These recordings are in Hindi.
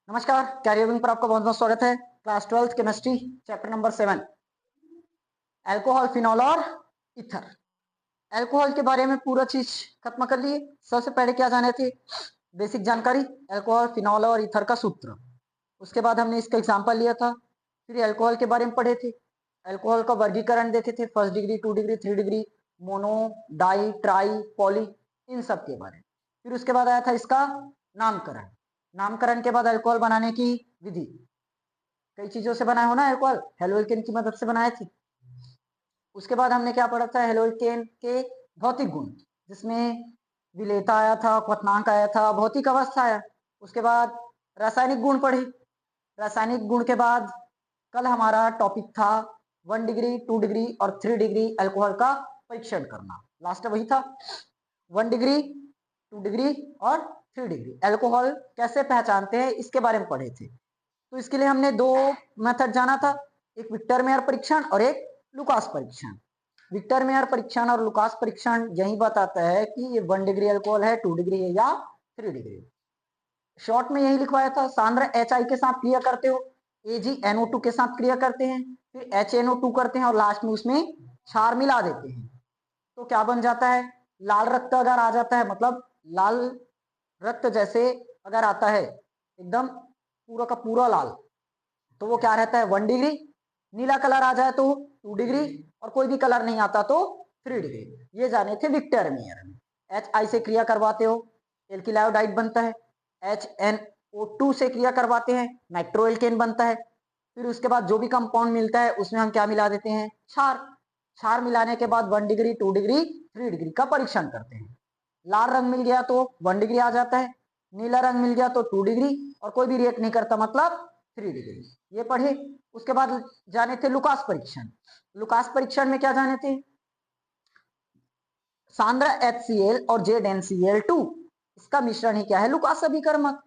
नमस्कार, कैरियरिंग पर आपका बहुत बहुत स्वागत है। Class 12 chemistry chapter number 7 alcohol, phenol और ईथर। अल्कोहल के बारे में पूरा चीज खत्म कर लिए। सबसे पहले क्या जाने थे, बेसिक जानकारी, अल्कोहल, फिनॉल और ईथर का सूत्र। उसके बाद हमने इसका एग्जाम्पल लिया था। फिर अल्कोहल के बारे में पढ़े थे। अल्कोहल का वर्गीकरण देखे थे, 1st degree, 2 degree, 3 degree, mono, di, tri, poly, इन सब के बारे में। फिर उसके बाद आया था इसका नामकरण। नामकरण के बाद अल्कोहल बनाने की विधि। कई चीजों से बना हो ना अल्कोहल, हेलोइकेन की मदद से बनाए थे। उसके बाद हमने क्या पढ़ा था, हेलोइकेन के भौतिक गुण, जिसमें विलेयता आया था, क्वथनांक आया था, भौतिक अवस्था आया। उसके बाद रासायनिक गुण पढ़े। रासायनिक गुण के बाद कल हमारा टॉपिक था 1 डिग्री, 2 डिग्री और 3 डिग्री अल्कोहल का परीक्षण करना। लास्ट वही था, 1 डिग्री, 2 डिग्री और 3 डिग्री अल्कोहल कैसे पहचानते हैं इसके बारे में पढ़े थे। तो इसके लिए हमने दो मेथड जाना था, एक विक्टर मेयर परीक्षण और एक लुकास परीक्षण। विक्टर मेयर परीक्षण और लुकास परीक्षण यही बताता है कि ये 1 डिग्री अल्कोहल है, 2 डिग्री है या 3 डिग्री। शॉर्ट में यही लिखवाया था, सांद्र HI के साथ क्रिया करते हो, AgNO2 के साथ क्रिया करते हैं, फिर HNO2 करते हैं और लास्ट में उसमें क्षार मिला देते हैं। तो क्या बन जाता है, लाल रक्त अगर आ जाता है, मतलब लाल रक्त जैसे अगर आता है एकदम पूरा का पूरा लाल, तो वो क्या रहता है 1 डिग्री। नीला कलर आ जाए तो 2 डिग्री और कोई भी कलर नहीं आता तो 3 डिग्री। ये जाने थे विक्टर मेयर में। HI से क्रिया करवाते हो, एल्किल आयोडाइड बनता है। HNO2 से क्रिया करवाते हैं, नाइट्रो एल्केन बनता है। फिर उसके बाद जो भी कंपाउंड मिलता है उसमें हम क्या मिला देते हैं, क्षार। क्षार मिलाने के बाद 1 डिग्री, 2 डिग्री, 3 डिग्री का परीक्षण करते हैं। लाल रंग मिल गया तो 1 डिग्री आ जाता है, नीला रंग मिल गया तो 2 डिग्री और कोई भी रिएक्ट नहीं करता मतलब 3 डिग्री। ये पढ़े। उसके बाद जाने थे लुकास परीक्षण। लुकास परीक्षण में क्या जाने थे, सांद्र HCl और ZnCl2, इसका मिश्रण ही क्या है, लुकास अभिकर्मक।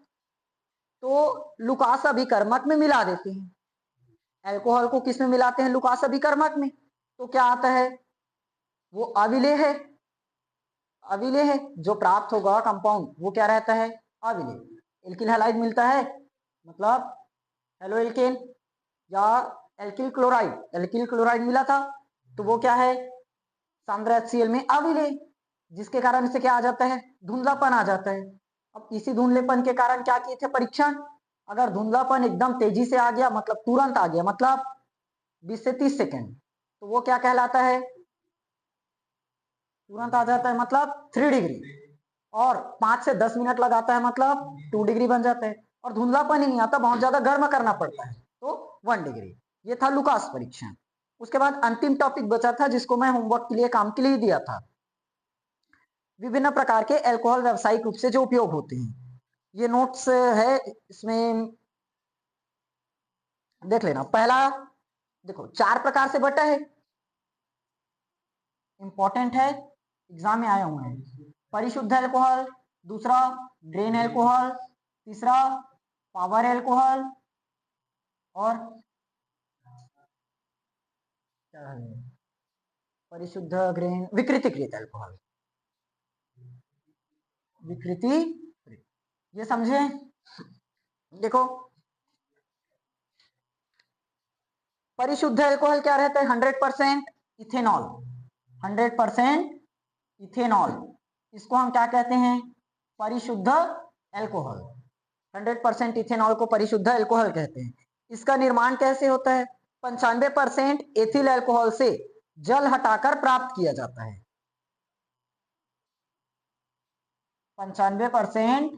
तो लुकास अभिकर्मक में मिला देते हैं। अल्कोहल को किस में मिलाते हैं, लुकास अभिकर्मक में। तो क्या आता है, वो अविलेय है। अविलेय है, जो प्राप्त होगा कंपाउंड वो क्या रहता है, अविलेय। एल्किल हैलाइड मिलता है, मतलब हेलो एल्केन या एल्किल क्लोराइड। एल्किल क्लोराइड मिला था तो वो क्या है, सांद्र HCl में अविलेय, जिसके कारण से क्या आ जाता है, धुंधलापन आ जाता है। अब इसी धुंधलेपन के कारण क्या किए थे परीक्षण, अगर धुंधलापन एकदम तेजी से आ गया, मतलब तुरंत आ गया, मतलब 20 से 30 सेकेंड, तो वो क्या कहलाता है, तुरंत आ जाता है मतलब 3 डिग्री। और 5 से 10 मिनट लगाता है मतलब 2 डिग्री बन जाता है। और धुंधलापन ही नहीं आता, बहुत ज्यादा गर्म करना पड़ता है तो 1 डिग्री। ये था लुकास परीक्षण। उसके बाद अंतिम टॉपिक बचा था जिसको मैं होमवर्क के लिए, काम के लिए दिया था, विभिन्न प्रकार के अल्कोहल व्यावसायिक रूप से जो उपयोग होते हैं। ये नोट्स है, इसमें देख लेना। पहला देखो 4 प्रकार से बटा है, इंपॉर्टेंट है, एग्जाम में आया हुआ है। परिशुद्ध अल्कोहल, दूसरा ग्रेन अल्कोहल, तीसरा पावर अल्कोहल और क्या है, परिशुद्ध, ग्रेन, विकृतीकृत अल्कोहल, विकृति। ये समझे। देखो परिशुद्ध अल्कोहल क्या रहता है, 100% इथेनॉल। 100% इथेनॉल, इसको हम क्या कहते हैं, परिशुद्ध अल्कोहल। 100% इथेनॉल को परिशुद्ध अल्कोहल कहते हैं। इसका निर्माण कैसे होता है, 95% एथिल अल्कोहल से जल हटाकर प्राप्त किया जाता है। 95%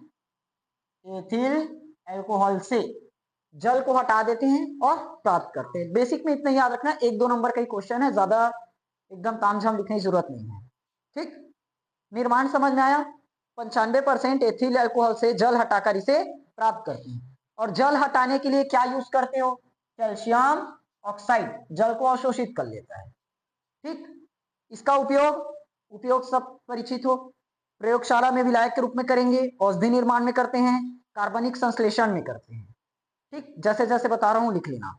एथिल अल्कोहल से जल को हटा देते हैं और प्राप्त करते हैं। बेसिक में इतना याद रखना, 1-2 नंबर का ही क्वेश्चन है, ज्यादा एकदम तामझाम लिखने की जरूरत नहीं है। ठीक, निर्माण समझ में आया। 95% एथिल अल्कोहल से जल हटाकर इसे प्राप्त करते हैं। और जल हटाने के लिए क्या यूज करते हो, कैल्शियम ऑक्साइड, जल को अवशोषित कर लेता है। ठीक, इसका उपयोग सब परिचित हो। प्रयोगशाला में विलायक के रूप में करेंगे, औषधि निर्माण में करते हैं, कार्बनिक संश्लेषण में करते हैं। ठीक, जैसे जैसे बता रहा हूं लिख लेना।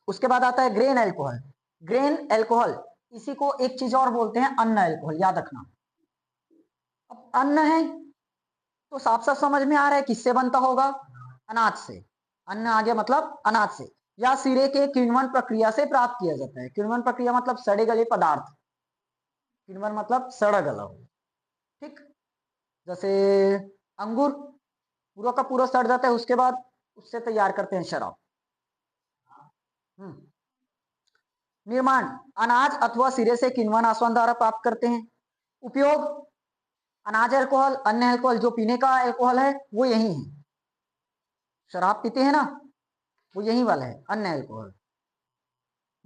उसके बाद आता है ग्रेन अल्कोहल। ग्रेन अल्कोहल, इसी को एक चीज और बोलते हैं, अन्न अल्कोहल, याद रखना। अब अन्न है तो साफ साफ समझ में आ रहा है किससे बनता होगा, अनाज से, अन्न आ गया मतलब अनाज से, या सिरे के किण्वन प्रक्रिया से प्राप्त किया जाता है। किण्वन प्रक्रिया मतलब सड़े गले पदार्थ, किण्वन मतलब सड़ा गला हो, ठीक। जैसे अंगूर पूरा का पूरा सड़ जाता है, उसके बाद उससे तैयार करते हैं शराब। निर्माण, अनाज अथवा सिरे से किण्वन आसवन द्वारा प्राप्त करते हैं। उपयोग, अनाज अल्कोहल, अन्य अल्कोहल जो पीने का अल्कोहल है वो यही है, शराब पीते हैं ना वो यही वाला है, अन्य अल्कोहल।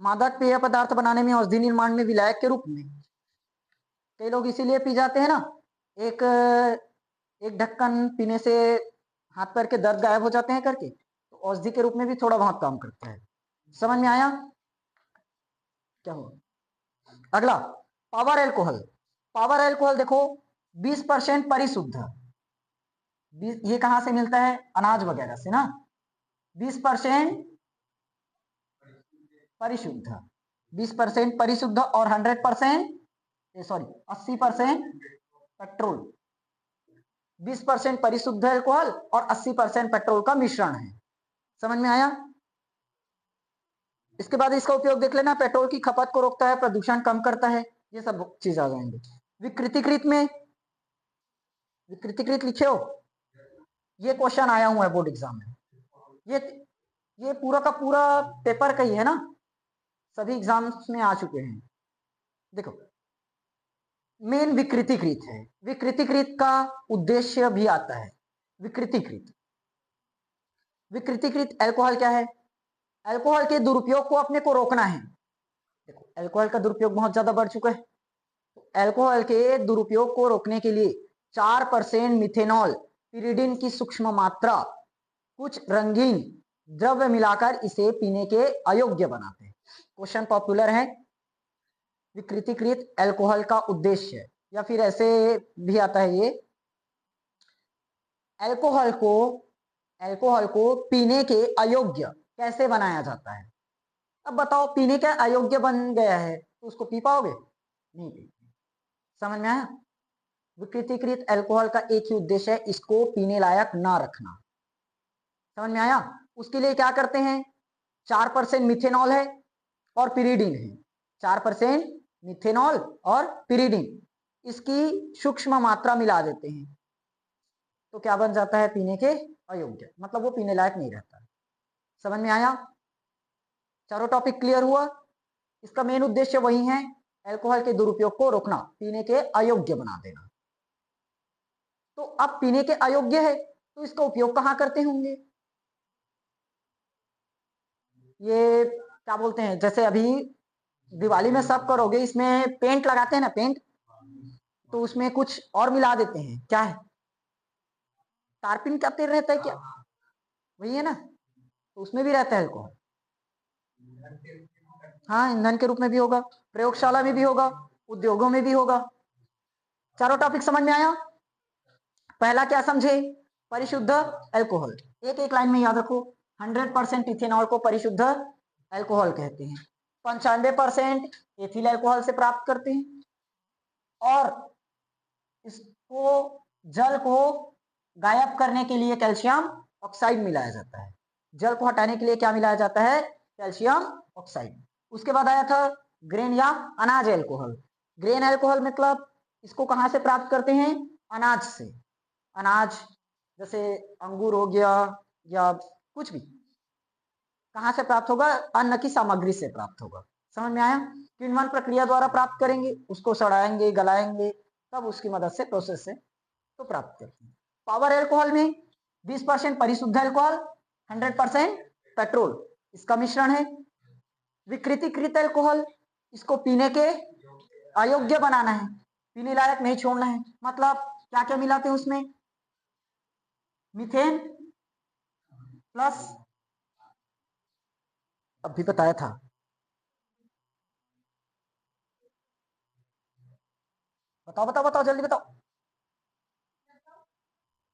मादक पेय पदार्थ बनाने में, औषधि निर्माण में विलायक के रूप में, कई लोग इसीलिए पी जाते हैं ना, एक एक ढक्कन पीने से हाथ पैर के दर्द गायब हो जाते हैं करके, तो औषधि के रूप में भी थोड़ा बहुत काम करता है। समझ में आया क्या हुआ? अगला पावर अल्कोहल। पावर अल्कोहल देखो 20% परिशुद्ध, ये कहां से मिलता है? अनाज वगैरह से ना। 20% परिशुद्ध, 20% परिशुद्ध और 100% सॉरी 80% पेट्रोल। 20% परिशुद्ध अल्कोहल और 80% पेट्रोल का मिश्रण है। समझ में आया? इसके बाद इसका उपयोग देख लेना, पेट्रोल की खपत को रोकता है, प्रदूषण कम करता है, ये सब चीज आ जाएंगे। विकृतिकृत में, विकृतिकृत लिखे हो, ये क्वेश्चन आया हुआ है बोर्ड एग्जाम में, ये पूरा का पूरा पेपर का ही है ना, सभी एग्जाम्स में आ चुके हैं। देखो मेन विकृतिकृत है, विकृतिकृत का उद्देश्य भी आता है। विकृतिकृत, विकृतिकृत अल्कोहल क्या है? अल्कोहल के दुरुपयोग को अपने को रोकना है। देखो अल्कोहल का दुरुपयोग बहुत ज्यादा बढ़ चुका है, तो अल्कोहल के दुरुपयोग को रोकने के लिए 4% मिथेनॉल पिरिडिन की सूक्ष्म मात्रा कुछ रंगीन द्रव्य मिलाकर इसे पीने के अयोग्य बनाते हैं। क्वेश्चन पॉपुलर है, विकृतिकृत अल्कोहल का उद्देश्य, या फिर ऐसे भी आता है ये, अल्कोहल को पीने के अयोग्य कैसे बनाया जाता है। अब बताओ पीने के अयोग्य बन गया है तो उसको पी पाओगे? नहीं पी। समझ में आया? विकृतिकृत अल्कोहल का एक ही उद्देश्य है, इसको पीने लायक ना रखना। समझ में आया? उसके लिए क्या करते हैं, 4% मिथेनॉल है और पिरिडिन है, 4% मिथेनॉल और पिरिडिन, इसकी सूक्ष्म मात्रा मिला देते हैं, तो क्या बन जाता है? पीने के अयोग्य, मतलब वो पीने लायक नहीं रहता। समझ में आया? चारों टॉपिक क्लियर हुआ? इसका मेन उद्देश्य वही है, अल्कोहल के दुरुपयोग को रोकना, पीने के अयोग्य बना देना। तो अब पीने के अयोग्य है तो इसका उपयोग कहां करते होंगे? ये क्या बोलते हैं, जैसे अभी दिवाली में सब करोगे, इसमें पेंट लगाते हैं ना, पेंट, तो उसमें कुछ और मिला देते हैं, क्या है? टारपिन का तेल रहता है क्या? वही है ना, तो उसमें भी रहता है अल्कोहल। हाँ ईंधन के रूप में भी होगा, प्रयोगशाला में भी होगा, उद्योगों में भी होगा। चारों टॉपिक समझ में आया? पहला क्या समझे? परिशुद्ध अल्कोहल, एक एक लाइन में याद रखो। 100% इथेनॉल को परिशुद्ध अल्कोहल कहते हैं, 95% एथिल अल्कोहल से प्राप्त करते हैं, और इसको जल को गायब करने के लिए कैल्शियम ऑक्साइड मिलाया जाता है। जल को हटाने के लिए क्या मिलाया जाता है? Calcium oxide. उसके बाद आया था ग्रेन या अनाज अल्कोहल। ग्रेन अल्कोहल मतलब इसको कहां से प्राप्त करते हैं? अनाज से। अनाज जैसे अंगूर हो गया या कुछ भी, कहां से प्राप्त होगा? अन्न की सामग्री से प्राप्त होगा। समझ में आया? किण्वन प्रक्रिया द्वारा प्राप्त करेंगे, उसको सड़ाएंगे, गलाएंगे, तब उसकी मदद से, प्रोसेस से तो प्राप्त करते हैं। पावर अल्कोहल में 20% परिशुद्ध अल्कोहल, 100% पेट्रोल, इसका मिश्रण है। विकृतिकृत अल्कोहल, इसको पीने के अयोग्य बनाना है, पीने लायक नहीं छोड़ना है। मतलब क्या क्या मिलाते हैं उसमें? मीथेन प्लस, अभी बताया था, बताओ बताओ बताओ जल्दी बताओ।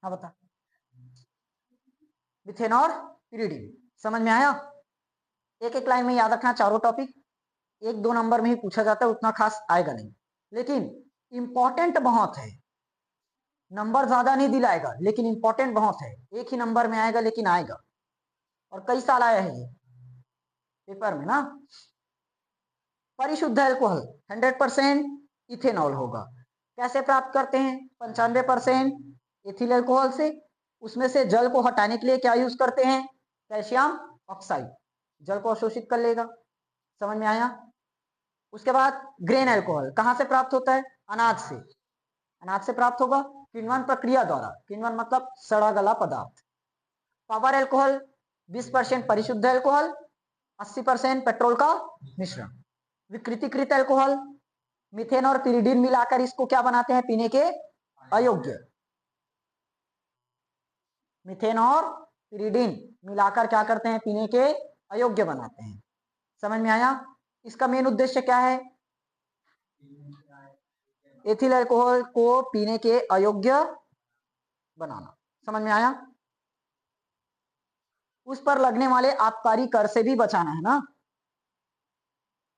हाँ बता। मिथेन और पिरिडिन। समझ में आया? एक एक लाइन में याद रखना चारों टॉपिक, एक दो नंबर में ही पूछा जाता है, उतना खास आएगा नहीं, लेकिन इंपॉर्टेंट बहुत है। नंबर ज्यादा नहीं दिलाएगा लेकिन इंपॉर्टेंट बहुत है, एक ही नंबर में आएगा लेकिन आएगा, और कई साल आया है ये पेपर में ना। परिशुद्ध अल्कोहल 100% इथेनॉल होगा। कैसे प्राप्त करते हैं? 95% एथिल अल्कोहल से। उसमें से जल को हटाने के लिए क्या यूज करते हैं? कैल्शियम ऑक्साइड, जल को अवशोषित कर लेगा। समझ में आया? उसके बाद ग्रेन अल्कोहल कहां से प्राप्त होता है? अनाज से। अनाज से प्राप्त होगा किण्वन प्रक्रिया द्वारा, किण्वन मतलब सड़ा गला पदार्थ। पावर अल्कोहल 20% परिशुद्ध अल्कोहल, 80% पेट्रोल का मिश्रण। विकृतीकृत अल्कोहल मीथेन और पिरिडीन मिलाकर इसको क्या बनाते हैं? पीने के अयोग्य। मीथेन और पिरिडीन मिलाकर क्या करते हैं? पीने के अयोग्य बनाते हैं। समझ में आया? इसका मेन उद्देश्य क्या है? एथिल अल्कोहल को पीने के अयोग्य बनाना। समझ में आया? उस पर लगने वाले आबकारी कर से भी बचाना है ना,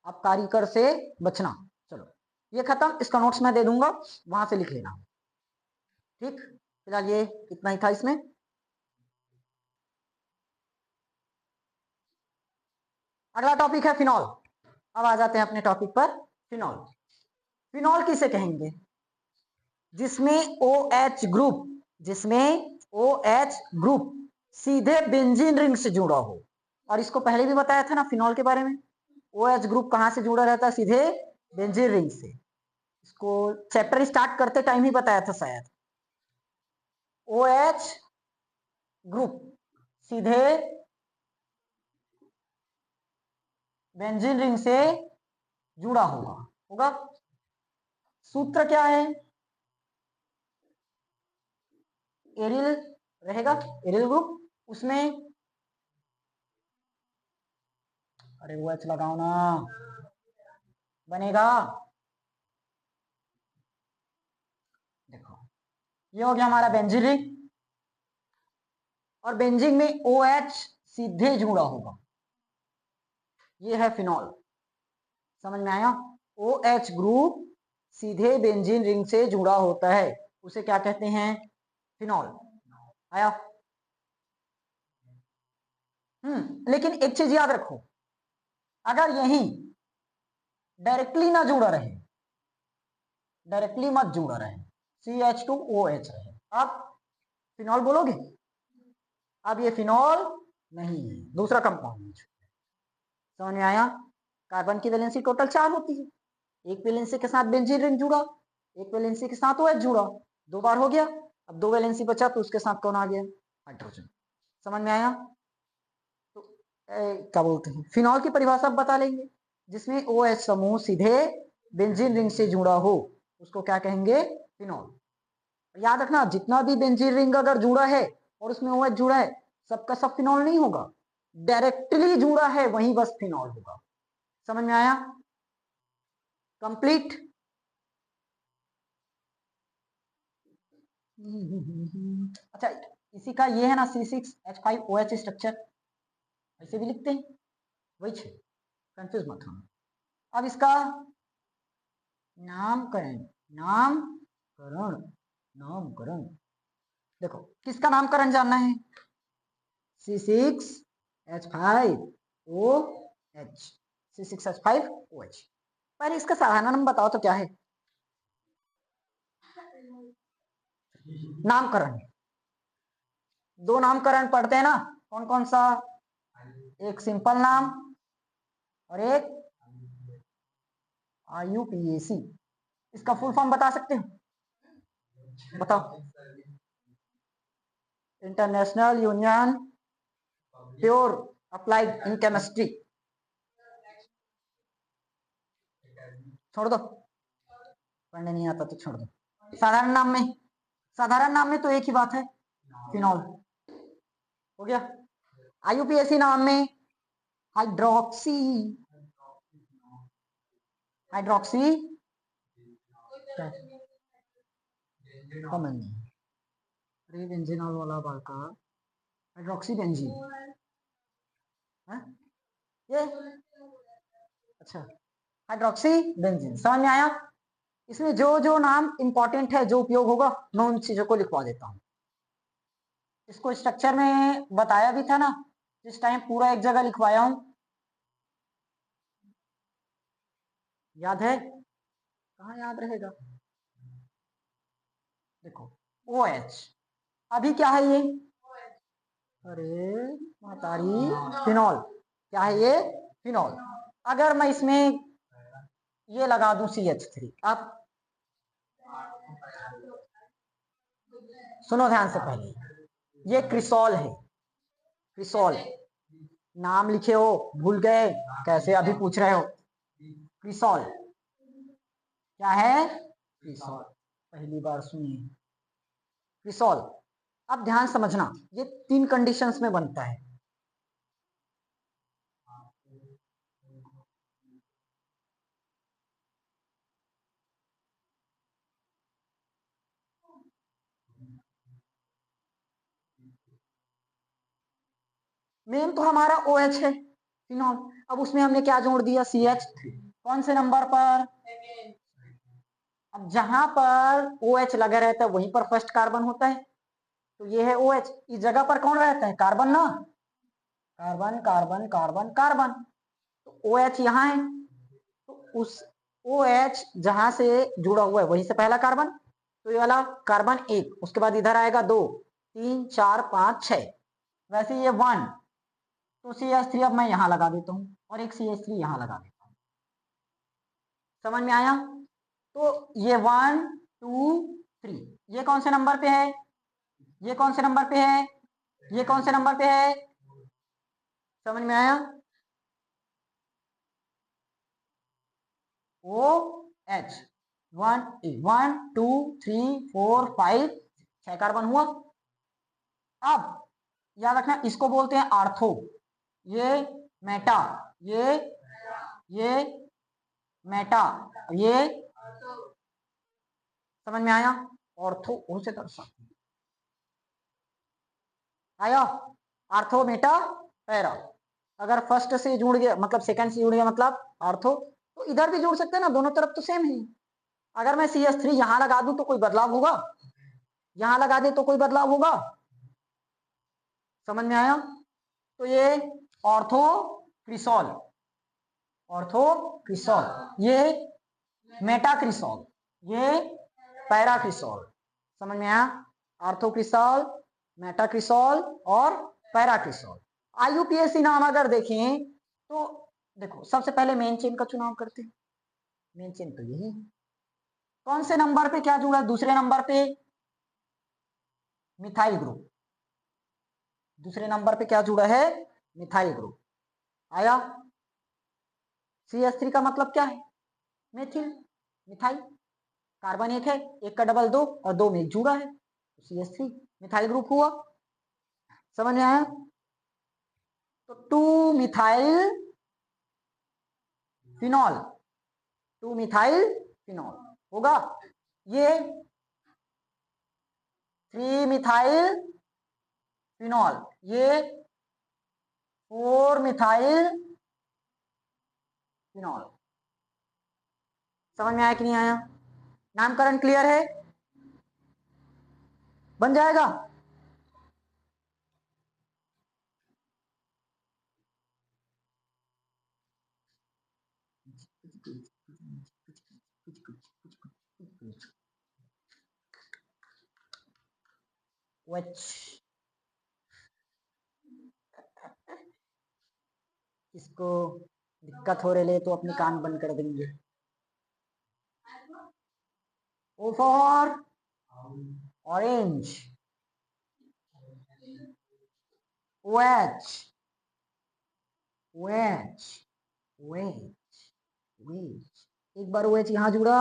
आबकारी कर से बचना। चलो ये खत्म, इसका नोट्स मैं दे दूंगा, वहां से लिख लेना। ठीक, फिलहाल ये इतना ही था इसमें। अगला टॉपिक है फिनॉल। अब आ जाते हैं अपने टॉपिक पर। फिनॉल, फिनॉल किसे कहेंगे? जिसमें OH ग्रुप, जिसमें OH ग्रुप सीधे बेंजीन रिंग से जुड़ा हो। और इसको पहले भी बताया था ना फिनॉल के बारे में। OH ग्रुप कहां से जुड़ा रहता है? सीधे बेंजीन रिंग से। इसको चैप्टर स्टार्ट करते टाइम ही बताया था शायद। OH ग्रुप सीधे बेंजीन रिंग से जुड़ा होगा। सूत्र क्या है? एरिल रहेगा, एरिल ग्रुप। उसमें अरे OH लगाओ ना, बनेगा। देखो ये हो गया हमारा बेंजीन रिंग, और बेंजीन में OH सीधे जुड़ा होगा, ये है फिनॉल। समझ में आया? OH ग्रुप सीधे बेंजीन रिंग से जुड़ा होता है, उसे क्या कहते हैं? फिनॉल। आया? लेकिन एक चीज याद रखो, अगर यही डायरेक्टली ना जुड़ा रहे, डायरेक्टली मत जुड़ा रहे, CH2OH रहे, अब फिनॉल बोलोगे? अब ये फिनॉल नहीं है, दूसरा कंपाउंड। समझ में आया? कार्बन की वैलेंसी टोटल 4 होती है, एक वैलेंसी के साथ बेंजीन रिंग जुड़ा, एक वैलेंसी के साथ OH जुड़ा, 2 बार हो गया। अब 2 वैलेंसी बचा तो उसके साथ कौन आ गया? हाइड्रोजन। समझ में आया? तो क्या बोलते हैं, फिनॉल की परिभाषा बता लेंगे। जिसमें OH समूह सीधे बेंजीन रिंग से जुड़ा हो उसको क्या कहेंगे? फिनॉल। याद रखना, जितना भी बेंजीन रिंग अगर जुड़ा है और उसमें OH जुड़ा है, सबका सब फिनॉल नहीं होगा, डायरेक्टली जुड़ा है वही बस फिनॉल होगा। समझ में आया? कंप्लीट। अच्छा, इसी का ये है ना C6H5OH स्ट्रक्चर, ऐसे भी लिखते हैं, वही है, कंफ्यूज मत होना। अब इसका नामकरण, नामकरण, नामकरण देखो, किसका नामकरण जानना है? C6H5OH, C6H5OH। पहले इसका साधारण नाम बताओ तो क्या है? नामकरण, 2 नामकरण पढ़ते हैं ना, कौन कौन सा? एक सिंपल नाम और एक IUPAC। इसका फुल फॉर्म बता सकते हो? बताओ। International union pure applied in chemistry. छोड़ दो, पढ़ने नहीं आता तो छोड़ दो। साधारण नाम में, साधारण नाम में तो एक ही बात है, फिनॉल। हो गया। IUPAC नाम में हाइड्रोक्सी, हाइड्रोक्सी कॉमन नहीं, अरे बेंजीनॉल वाला बालका, हाइड्रोक्सी बेंजीन है ये। अच्छा, हाइड्रोक्सी बेंजीन। समझ में आया? इसमें जो जो नाम इंपॉर्टेंट है, जो उपयोग होगा, मैं उन चीजों को लिखवा देता हूँ। इसको स्ट्रक्चर में बताया भी था ना, जिस टाइम पूरा एक जगह लिखवाया हूं, याद है? कहाँ याद रहेगा? देखो OH, अभी क्या है ये? अरे मातारी, फिनॉल। क्या है ये? फिनॉल। अगर मैं इसमें ये लगा दूं CH3, अब सुनो ध्यान से, पहले ये क्रिसॉल है। क्रिसॉल नाम लिखे हो, भूल गए कैसे? अभी पूछ रहे हो। क्रिसॉल क्या है? क्रिसॉल, पहली बार सुनिए क्रिसॉल। अब ध्यान समझना, ये 3 कंडीशंस में बनता है। मेन तो हमारा OH है, फिनॉल। अब उसमें हमने क्या जोड़ दिया? CH3। कौन से नंबर पर? अब जहां पर OH लगा रहता है वहीं पर फर्स्ट कार्बन होता है, तो ये है OH। इस जगह पर कौन रहता है? कार्बन ना, कार्बन कार्बन कार्बन कार्बन, तो OH यहाँ है, तो उस OH जहां से जुड़ा हुआ है वहीं से पहला कार्बन, तो ये वाला कार्बन 1, उसके बाद इधर आएगा 2, 3, 4, 5, 6, वैसे ये 1, तो CH3 अब मैं यहां लगा देता हूं और एक CH3 यहां लगा देता हूं। समझ में आया? तो ये 1, 2, 3, ये कौन से नंबर पे है? ये कौन से नंबर पे है? ये कौन से नंबर पे है? समझ में आया? OH 1, 1, 2, 3, 4, 5, 6 कार्बन हुआ। अब याद रखना, इसको बोलते हैं आर्थो, ये मेटा, ये मेटा, ये समझ में आया? ऑर्थो ओ से दर्शाते आया, आर्थो मेटा पैरा। अगर फर्स्ट से जुड़ गया मतलब सेकंड से जुड़ गया मतलब आर्थो, तो इधर भी जुड़ सकते हैं ना, दोनों तरफ तो सेम है। अगर मैं CH3 यहां लगा दूं तो कोई बदलाव होगा? यहां लगा दे तो कोई बदलाव होगा? समझ में आया? तो ये ऑर्थो क्रिसॉल, ऑर्थो क्रिसॉल, ये मेटा क्रिसॉल, ये पैरा क्रिसॉल। समझ में आया? ऑर्थो क्रिसॉल, मेटा क्रिसॉल और पैरा क्रिसॉल। IUPAC नाम अगर देखें तो देखो, सबसे पहले मेन चेन का चुनाव करते हैं। मेन चेन तो यही है। कौन से नंबर पे क्या जुड़ा? दूसरे नंबर पे मिथाइल ग्रुप, दूसरे नंबर पे क्या जुड़ा है? Methyl group. आया? CH3 का मतलब क्या है? Methyl, methyl. कार्बन एक है, एक का डबल 2 और 2 में एक जुड़ा है, तो CH3 मिथाइल ग्रुप हुआ। समझ में आया? तो 2 मिथाइल फिनॉल, 2 मिथाइल फिनॉल होगा। ये 3 मिथाइल फिनॉल, ये 4 मिथाइल फिनॉल। समझ में आया कि नहीं आया? नामकरण क्लियर है? बन जाएगा। इसको दिक्कत हो रही है तो अपने कान बंद कर देंगे। O for orange, OH, OH, OH, OH। एक बार OH यहां जुड़ा,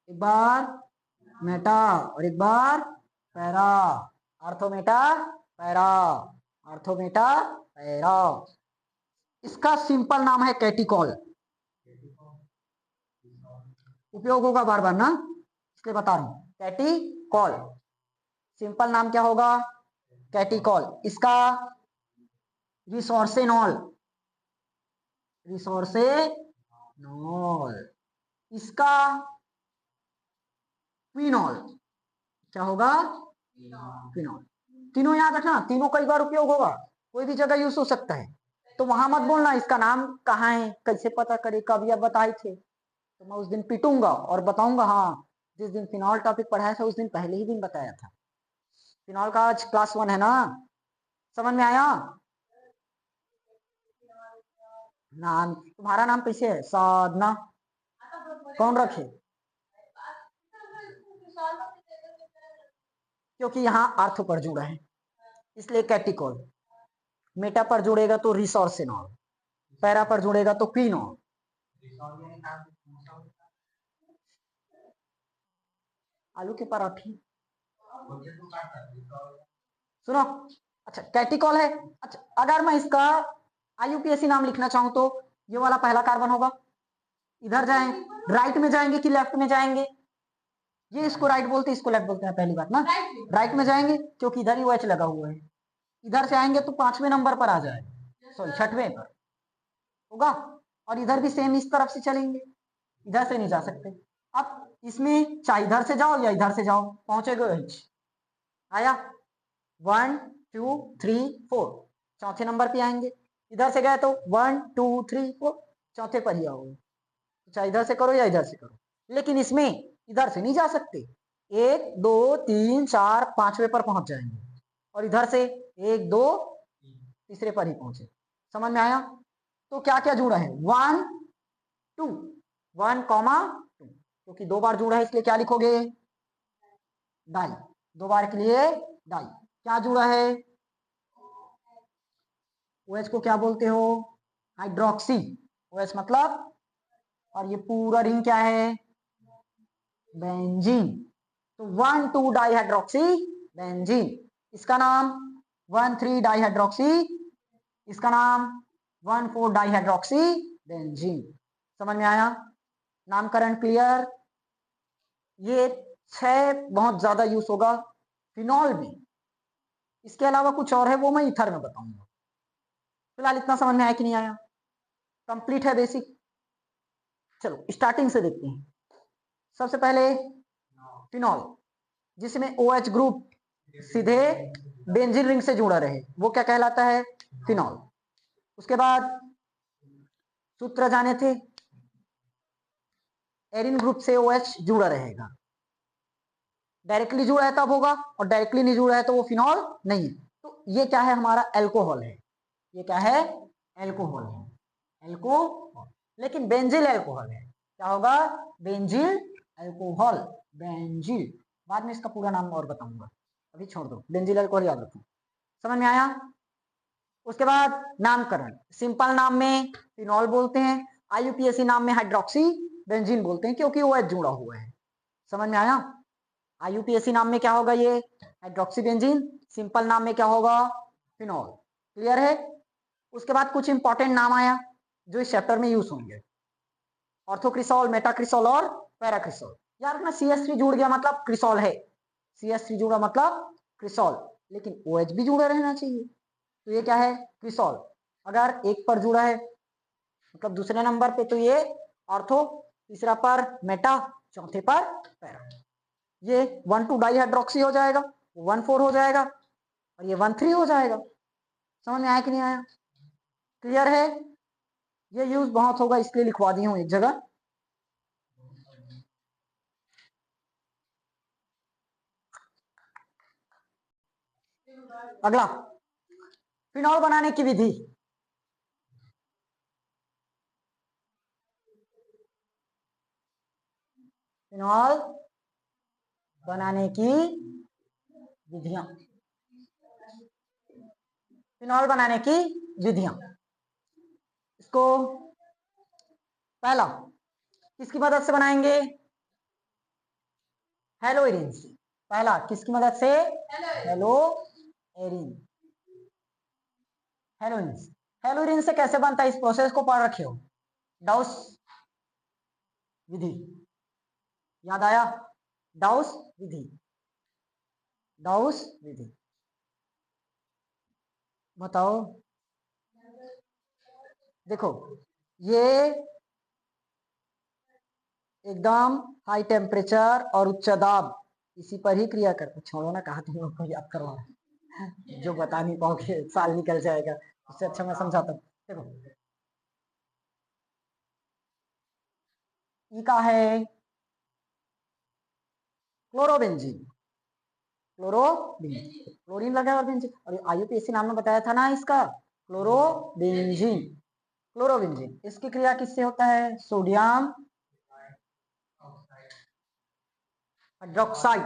एक बार मेटा और एक बार पैरा, आर्थोमेटा पैरा, आर्थोमेटा पैरा। इसका सिंपल नाम है कैटिकॉल। उपयोग होगा बार बार ना, इसलिए बता रहा हूं, कैटिकॉल। सिंपल नाम क्या होगा? कैटिकॉल। इसका रिसोर्सेनॉल, रिसोर्सेनॉल। इसका फिनॉल। क्या होगा? फिनॉल। तीनों याद रखना, तीनों कई बार उपयोग होगा, कोई भी जगह यूज हो सकता है। तो वहां मत बोलना इसका नाम कहाँ है, कैसे पता करे, कब या बताए थे। तो मैं उस दिन पिटूंगा और बताऊंगा, हाँ जिस दिन फिनॉल टॉपिक पढ़ाया था उस दिन पहले ही दिन बताया था। फिनॉल का आज क्लास 1 है ना, समझ में आया? नाम तुम्हारा नाम कैसे है? साधना। कौन रखे? क्योंकि यहाँ अर्थ पर जुड़ा है इसलिए कैटिकॉल। मेटा पर जुड़ेगा तो रिसोर्सिनॉल, पैरा पर जुड़ेगा तो क्विनॉल। आलू के पराठे सुनो। अच्छा कैटिकॉल है। अच्छा अगर मैं इसका आईयूपीएसी नाम लिखना चाहूं तो ये वाला पहला कार्बन होगा, इधर जाएं, राइट में जाएंगे कि लेफ्ट में जाएंगे? ये इसको राइट बोलते हैं, इसको लेफ्ट बोलते हैं, पहली बात ना। राइट में जाएंगे क्योंकि इधर ही OH लगा हुआ है। इधर से आएंगे तो 5वें नंबर पर आ जाएगा, सॉरी 6वें पर होगा। और इधर भी सेम इस तरफ से चलेंगे, इधर से नहीं जा सकते। अब इसमें चाहे इधर से जाओ या इधर से जाओ पहुंचेगा OH। आया 1 2 3 4, चौथे नंबर पे आएंगे। इधर से गए तो 1 2 3 4, चौथे पर ही आओगे। चाहे इधर से करो या इधर से करो, लेकिन इसमें इधर से नहीं जा सकते। 1 2 3 4 5वें पर पहुंच जाएंगे, और इधर से 1 2 तीसरे पर ही पहुंचे। समझ में आया? तो क्या क्या जुड़ा है? 1 2, 1 कॉमा 2, क्योंकि 2 बार जुड़ा है इसलिए क्या लिखोगे? डाई। 2 बार के लिए डाई। क्या जुड़ा है? OH को क्या बोलते हो? हाइड्रोक्सी। OH मतलब, और ये पूरा रिंग क्या है? बेंजीन। तो 1 2 डाईहाइड्रोक्सी बेंजीन, इसका नाम 1 3 डाईहाइड्रोक्सी, इसका नाम 1 4 डाईहाइड्रोक्सी बेंजीन। समझ में आया? नामकरण क्लियर? ये 6 बहुत ज्यादा यूज होगा फिनॉल में। इसके अलावा कुछ और है वो मैं ईथर में बताऊंगा। फिलहाल इतना समझ में आया कि नहीं आया? कंप्लीट है बेसिक। चलो स्टार्टिंग से देखते हैं। सबसे पहले फिनॉल, जिसमें OH ग्रुप सीधे बेंजीन रिंग से जुड़ा रहे, वो क्या कहलाता है? फिनॉल। उसके बाद सूत्र जाने थे, एरिन ग्रुप से OH जुड़ा रहेगा। डायरेक्टली जुड़ा है तब होगा, और डायरेक्टली नहीं जुड़ा है तो वो फिनॉल नहीं है। तो ये क्या है? हमारा एल्कोहल है। ये क्या है? एल्कोहल है। एल्कोहल, लेकिन बेंजिल एल्कोहल है। क्या होगा? Benzyl alcohol. बेंजिल, बाद में इसका पूरा नाम और बताऊंगा, अभी छोड़ दो, बेंजिल एल्कोहल याद रखो। समझ में आया? उसके बाद नामकरण, सिंपल नाम में फिनॉल बोलते हैं, आईयूपीएसी नाम में हाइड्रोक्सी बेंजीन बोलते हैं क्योंकि OH जुड़ा हुआ है। समझ में आया? आईयूपीएसी नाम में क्या होगा? ये हाइड्रोक्सी बेंजीन। सिंपल नाम में क्या होगा? फिनॉल। क्लियर है? उसके बाद कुछ इंपॉर्टेंट नाम आया जो इस चैप्टर में यूज होंगे, ऑर्थोक्रिसॉल, मेटाक्रिसॉल और पैराक्रिसॉल। यार अपना CH3 जुड़ गया मतलब क्रिसॉल है, CH3 जुड़ा मतलब क्रिसॉल, लेकिन OH भी जुड़ा रहना चाहिए। तो ये क्या है? क्रिसॉल। अगर एक पर जुड़ा है मतलब दूसरे नंबर पे तो ये ऑर्थो, तीसरा पर मेटा, चौथे पर पैरा। ये 1 2 डाईहाइड्रोक्सी हो जाएगा, 1 4 हो जाएगा, और ये 1 3 हो जाएगा। समझ में आया कि नहीं आया? क्लियर है? ये यूज बहुत होगा इसलिए लिखवा दी हूं एक जगह। अगला, फिनॉल बनाने की विधि। फिनॉल बनाने की विधियां, फिनॉल बनाने की विधियां। इसको पहला किसकी मदद से बनाएंगे? हेलो एरिन से। पहला किसकी मदद से? Hello Erin. हेलोइन, हेलोइन से कैसे बनता है इस प्रोसेस को पढ़ रखे हो, डाउस विधि। याद आया? डाउस विधि, डाउस विधि। बताओ। देखो ये एकदम हाई टेम्परेचर और उच्च दाब इसी पर ही क्रिया करते। छोड़ो ना, कहा तुम लोग को याद करवा जो बता नहीं पाओगे, साल निकल जाएगा। उससे अच्छा मैं समझाता हूँ। देखो ई का है क्लोरोबेंजीन, क्लोरोबेंजीन, क्लोरीन लगा और बेंजीन, और आईयूपीएसी नाम में बताया था ना इसका, क्लोरोबेंजीन। क्लोरोबेंजीन इसकी क्रिया किससे होता है? Sodium hydroxide,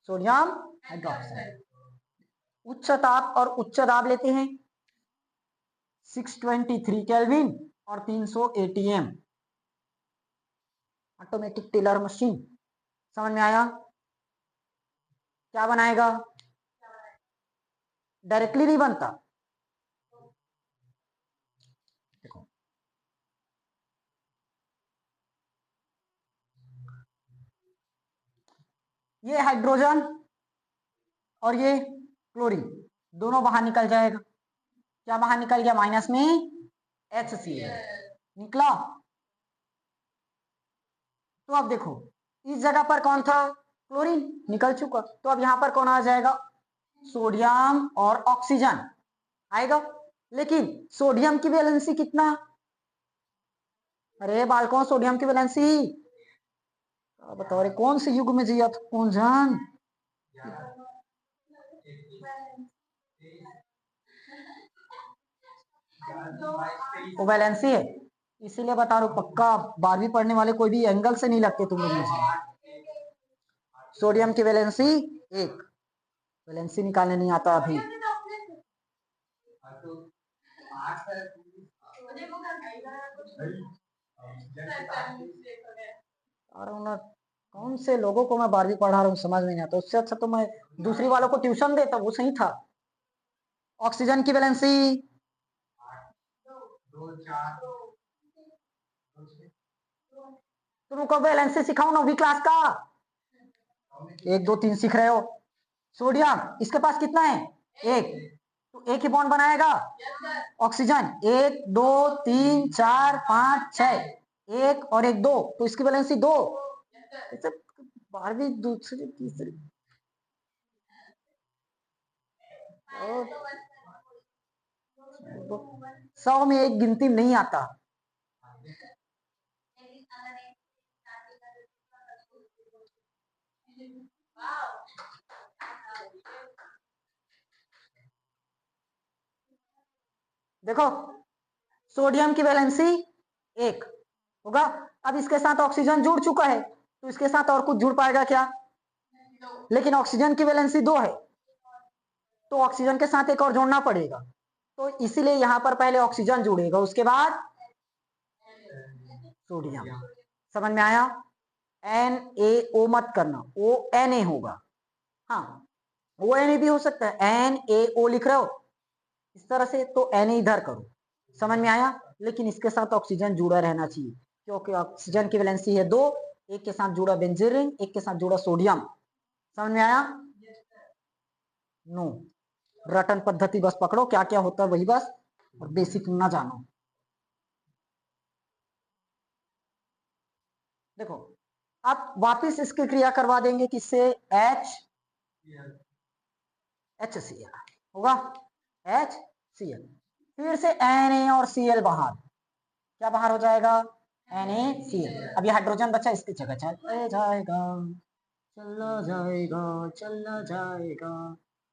sodium hydroxide. उच्च ताप और उच्च दाब लेते हैं 623 केल्विन और 300 एटीएम। ऑटोमेटिक टेलर मशीन, समझ में आया? क्या बनाएगा? डायरेक्टली नहीं बनता। देखो ये हाइड्रोजन और ये क्लोरीन दोनों बाहर निकल जाएगा। क्या बाहर निकल गया? माइनस में HCl निकला। तो अब देखो इस जगह पर कौन था? क्लोरीन निकल चुका। तो अब यहां पर कौन आ जाएगा? सोडियम और ऑक्सीजन आएगा। लेकिन सोडियम की वैलेंसी कितना? अरे बालकों, सोडियम की वैलेंसी बताओ रे, कौन से युग में जिया था कौन जान? वो वैलेंसी है, इसीलिए बता रहा हूं। पक्का 12वीं पढ़ने वाले कोई भी एंगल से नहीं लगते तुम लोग मुझे। सोडियम की वैलेंसी 1, वैलेंसी निकालने नहीं आता अभी। और कौन से लोगों को मैं 12वीं पढ़ा रहा हूँ समझ में नहीं आता। उससे अच्छा तो मैं दूसरी वालों को ट्यूशन देता, वो सही था। ऑक्सीजन की वैलेंसी तुमको वैलेंसी सिखाऊं 9वीं क्लास का? 1 2 3 सीख रहे हो। सोडियम इसके पास कितना है? 1, तो एक ही बॉन्ड बनाएगा। ऑक्सीजन 1 2 3 4 5 6, 1 और 1 2, तो इसकी वैलेंसी 2। 12वीं दूसरी तीसरी 100 में एक गिनती नहीं आता। देखो सोडियम की वैलेंसी 1 होगा। अब इसके साथ ऑक्सीजन जुड़ चुका है, तो इसके साथ और कुछ जुड़ पाएगा क्या? लेकिन ऑक्सीजन की वैलेंसी 2 है, तो ऑक्सीजन के साथ एक और जोड़ना पड़ेगा। तो इसीलिए यहां पर पहले ऑक्सीजन जुड़ेगा, उसके बाद सोडियम। समझ में आया? NaO मत करना, ONa होगा। हाँ, ONa भी हो सकता है, NaO लिख रहे हो इस तरह से, तो Na इधर करो। समझ में आया? लेकिन इसके साथ ऑक्सीजन जुड़ा रहना चाहिए, क्योंकि ऑक्सीजन की वैलेंसी है 2, एक के साथ जुड़ा बेंजीन रिंग, एक के साथ जुड़ा सोडियम। समझ में आया? नो, रटन पद्धति बस पकड़ो, क्या क्या होता है वही बस, और बेसिक ना जानो। देखो अब वापिस इसकी क्रिया करवा देंगे किससे? HCl होगा, HCl। फिर से Na और Cl बाहर, क्या बाहर हो जाएगा? NaCl। अब ये हाइड्रोजन बचा, इसकी जगह चलते जाएगा, चला जाएगा, चला जाएगा,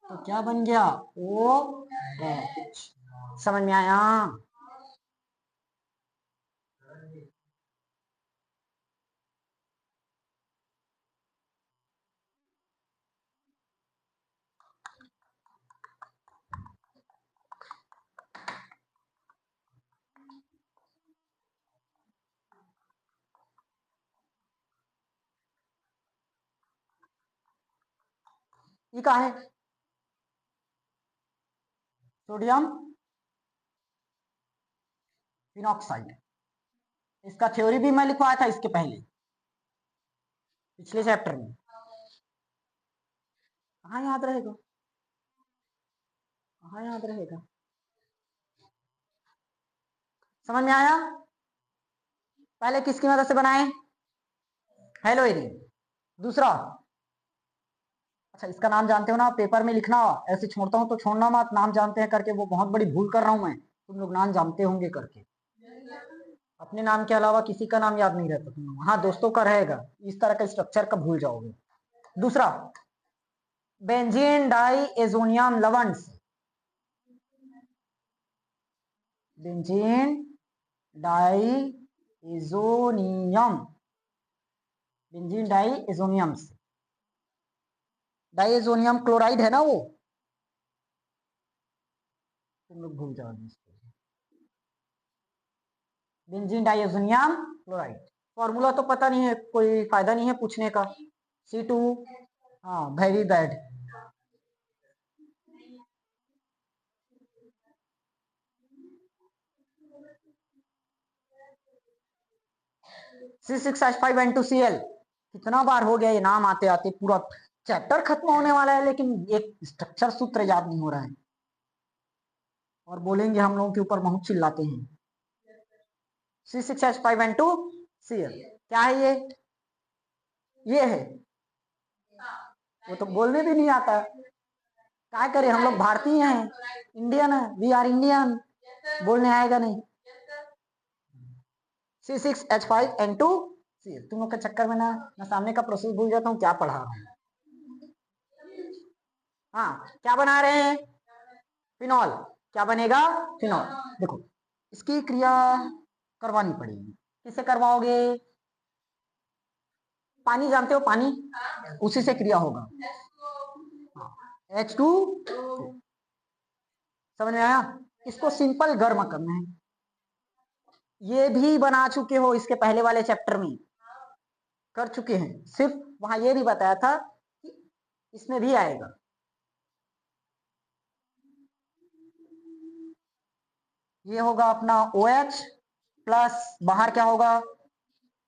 तो क्या बन गया? OH। समझ में आया? ये क्या है? Sodium phenoxide. इसका थ्योरी भी मैं लिखवाया था इसके पहले, पिछले चैप्टर में। कहाँ याद रहेगा, कहाँ याद रहेगा? समझ में आया? पहले किसकी मदद से बनाए? हेलोइरिन। दूसरा, अच्छा इसका नाम जानते हो ना, पेपर में लिखना, ऐसे छोड़ता हूँ तो छोड़ना मत, नाम जानते हैं करके, वो बहुत बड़ी भूल कर रहा हूं मैं, तुम लोग नाम जानते होंगे करके, अपने नाम के अलावा किसी का नाम याद नहीं रहता तुम लोग, हाँ दोस्तों का रहेगा, इस तरह का स्ट्रक्चर का भूल जाओगे। दूसरा, बेंजीन डाई एजोनियम लवंस, benzene diazonium, benzene diazonium, diazonium chloride है ना वो, तुम लोग भूल जाओगे इसको, बेंजीन डाइएजोनियम क्लोराइड। फॉर्मूला तो पता नहीं है, कोई फायदा नहीं है पूछने का, C2, हाँ वेरी बैड। C6H5N2Cl, कितना बार हो गया ये नाम आते आते, पूरा चैप्टर खत्म होने वाला है लेकिन एक स्ट्रक्चर सूत्र याद नहीं हो रहा है, और बोलेंगे हम लोगों के ऊपर बहुत चिल्लाते हैं। C6H5N2Cl क्या है ये है, वो तो बोलने भी नहीं आता, क्या करें हम लोग भारतीय हैं, इंडियन है, वी आर इंडियन, बोलने आएगा नहीं। C6H5N2Cl, तुम लोग के चक्कर में ना मैं सामने का प्रोसेस भूल जाता हूँ क्या पढ़ा रहा हूँ। हाँ क्या बना रहे हैं, फिनॉल, क्या बनेगा, फिनॉल। देखो इसकी क्रिया करवानी पड़ेगी, किससे करवाओगे, पानी जानते हो, पानी, उसी से क्रिया होगा, H2, समझ में आया। इसको सिंपल गर्म करना है, ये भी बना चुके हो इसके पहले वाले चैप्टर में, कर चुके हैं, सिर्फ वहां ये नहीं बताया था कि इसमें भी आएगा। ये होगा अपना OH प्लस, बाहर क्या होगा,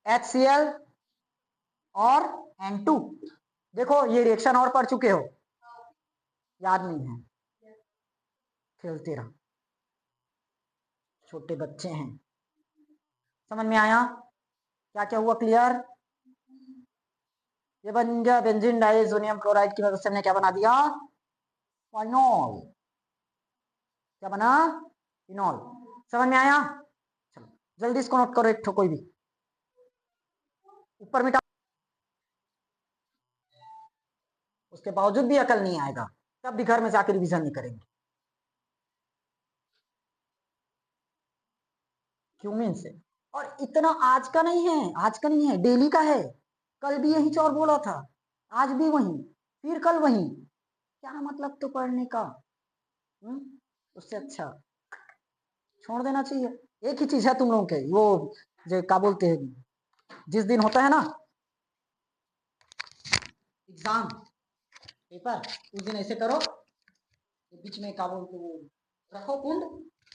HCl और N2। देखो ये रिएक्शन और पढ़ चुके हो, याद नहीं है, खेलते रहो, छोटे बच्चे हैं। समझ में आया क्या क्या हुआ, क्लियर। ये बन गया बेंजीन डाइसोनियम क्लोराइड की मदद से हमने क्या बना दिया, फिनॉल, क्या बना, फिनॉल। समझ में आया, चलो जल्दी इसको नोट करो, एक ठो कोई भी ऊपर मिटा, उसके बावजूद भी अकल नहीं आएगा, तब भी घर में जाकर रिवीजन नहीं करेंगे। क्यूमिन से, और इतना आज का नहीं है, आज का नहीं है, डेली का है, कल भी यही चौर बोला था, आज भी वही, फिर कल वही, क्या मतलब तो पढ़ने का, उससे अच्छा छोड़ देना चाहिए। एक ही चीज है तुम लोगों के, वो जो क्या बोलते हैं, जिस दिन होता है ना एग्जाम पेपर, उस दिन ऐसे करो, बीच में क्या बोलते वो रखो कुंड,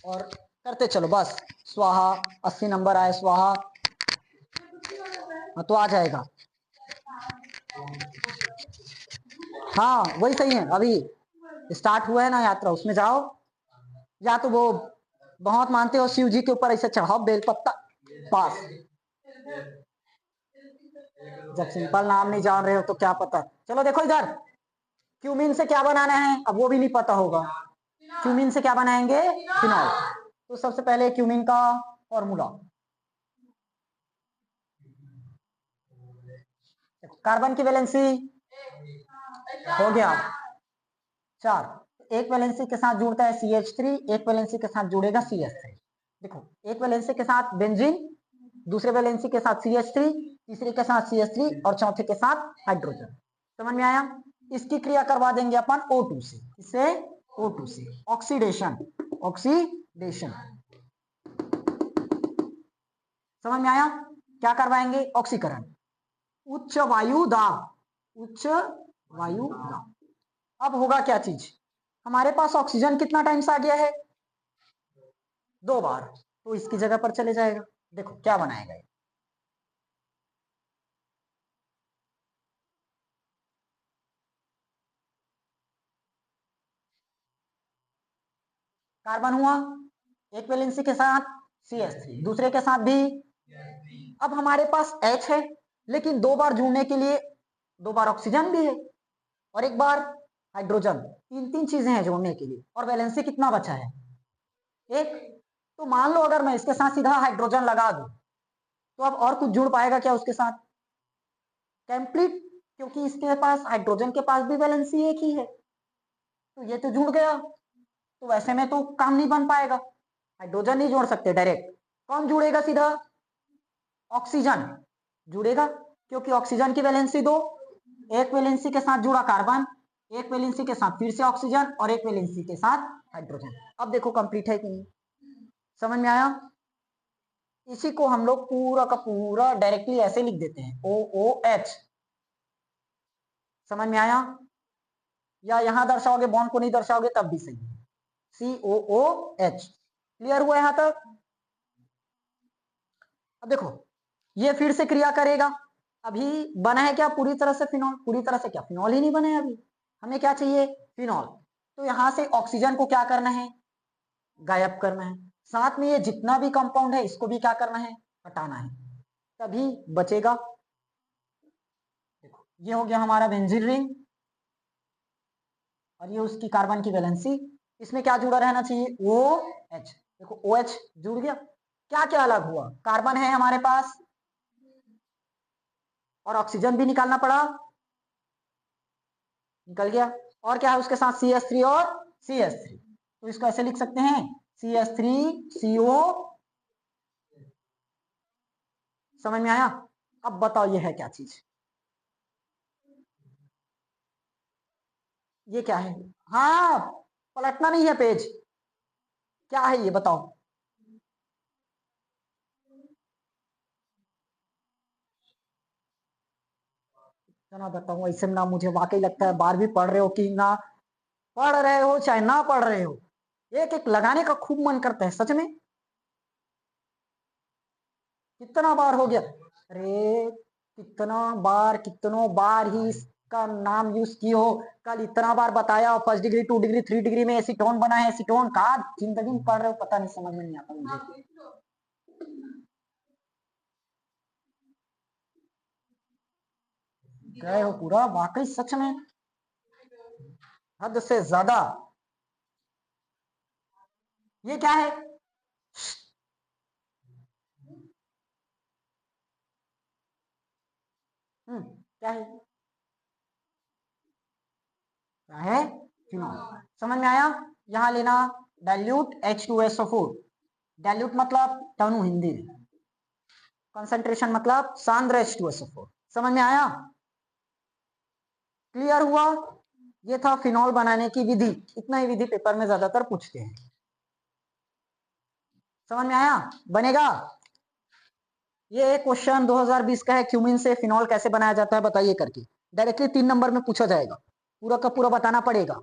और करते चलो बस, स्वाहा, 80 नंबर आए स्वाहा, तो आ जाएगा। हाँ वही सही है, अभी स्टार्ट हुआ है ना यात्रा, उसमें जाओ, या तो वो बहुत मानते हो शिव जी के ऊपर ऐसे चढ़ाओ बेलपत्ता, पास। जब सिंपल नाम नहीं जान रहे हो तो क्या पता। चलो देखो इधर, क्यूमिन से क्या बनाना है, अब वो भी नहीं पता होगा, क्यूमिन से क्या बनाएंगे, फिनॉल। तो सबसे पहले क्यूमिन का फॉर्मूला, कार्बन की वैलेंसी हो गया 4, एक वैलेंसी के साथ जुड़ता है CH3, एक वैलेंसी के साथ जुड़ेगा CH3। देखो एक वैलेंसी के साथ बेंजीन, दूसरे वैलेंसी के साथ CH3, तीसरे के साथ CH3 और चौथे के साथ हाइड्रोजन। समझ में आया, इसकी क्रिया करवा देंगे अपन O2 से, इससे O2 से ऑक्सीडेशन, ऑक्सीडेशन। समझ में आया, क्या करवाएंगे, ऑक्सीकरण, उच्च वायु दाब, उच्च वायु दाब। अब होगा क्या चीज, हमारे पास ऑक्सीजन कितना टाइम से आ गया है, 2 बार, तो इसकी जगह पर चले जाएगा। देखो क्या बनाएगा ये, कार्बन हुआ एक वैलेंसी के साथ CH3, दूसरे के साथ भी, अब हमारे पास H है, लेकिन 2 बार जुड़ने के लिए 2 बार ऑक्सीजन भी है और 1 बार हाइड्रोजन, 3 चीजें हैं जोड़ने के लिए। और वैलेंसी कितना बचा है? 1। तो मान लो अगर मैं इसके साथ सीधा हाइड्रोजन लगा दूं तो अब और कुछ जुड़ पाएगा क्या उसके साथ? कंप्लीट, क्योंकि इसके पास हाइड्रोजन के पास भी वैलेंसी एक ही है, तो ये तो जुड़ गया। तो वैसे में तो काम नहीं बन पाएगा, हाइड्रोजन नहीं जोड़ सकते डायरेक्ट। कौन जुड़ेगा सीधा? ऑक्सीजन जुड़ेगा, क्योंकि ऑक्सीजन की वैलेंसी 2, एक वैलेंसी के साथ जुड़ा कार्बन, एक वैलेंसी के साथ फिर से ऑक्सीजन और एक वैलेंसी के साथ हाइड्रोजन। अब देखो कंप्लीट है कि नहीं, समझ में आया? इसी को हम लोग पूरा का पूरा डायरेक्टली ऐसे लिख देते हैं OOH। समझ में आया? या यहां दर्शाओगे, बॉन्ड को नहीं दर्शाओगे तब भी सही है, COOH। क्लियर हुआ यहां तक? अब देखो ये फिर से क्रिया करेगा। अभी बना है क्या पूरी तरह से फिनॉल? पूरी तरह से क्या, फिनॉल ही नहीं बने अभी। हमें क्या चाहिए? फिनॉल। तो यहां से ऑक्सीजन को क्या करना है? गायब करना है। साथ में ये जितना भी कंपाउंड है इसको भी क्या करना है? हटाना है, तभी बचेगा। देखो ये हो गया हमारा बेंजीन रिंग और ये उसकी कार्बन की वैलेंसी। इसमें क्या जुड़ा रहना चाहिए? OH। देखो OH जुड़ गया। क्या क्या अलग हुआ? कार्बन है हमारे पास और ऑक्सीजन भी निकालना पड़ा, निकल गया। और क्या है उसके साथ? CH3 और CH3। तो इसको ऐसे लिख सकते हैं CH3CO। समझ में आया? अब बताओ ये है क्या चीज? ये क्या है? हाँ, पलटना नहीं है पेज। क्या है ये बताओ? ना बताऊं ऐसे में ना, मुझे वाकई लगता है 12वीं पढ़ रहे हो कि ना पढ़ रहे हो चाहे ना पढ़ रहे हो, एक एक लगाने का खूब मन करता है सच में। कितना बार हो गया? अरे कितना बार, कितनों बार ही इसका नाम यूज किए हो। कल इतना बार बताया, 1st डिग्री 2 डिग्री 3 डिग्री में एसीटोन बना है। एसीटोन का जिंदगी में पढ़ रहे हो, पता नहीं, समझ में नहीं आता मुझे। गए हो पूरा वाकई सच में, हद से ज्यादा। ये क्या है? क्या है? क्या है? फिनॉल। समझ में आया? यहां लेना डाइल्यूट H2SO4। डाइल्यूट मतलब तनु हिंदी में, कंसंट्रेशन मतलब सांद्र H2SO4। समझ में आया? क्लियर हुआ? ये था फिनॉल बनाने की विधि। इतना ही विधि पेपर में ज्यादातर पूछते हैं। समझ में आया? बनेगा। ये क्वेश्चन 2020 का है, क्यूमिन से फिनॉल कैसे बनाया जाता है बताइए करके। डायरेक्टली 3 नंबर में पूछा जाएगा, पूरा का पूरा बताना पड़ेगा।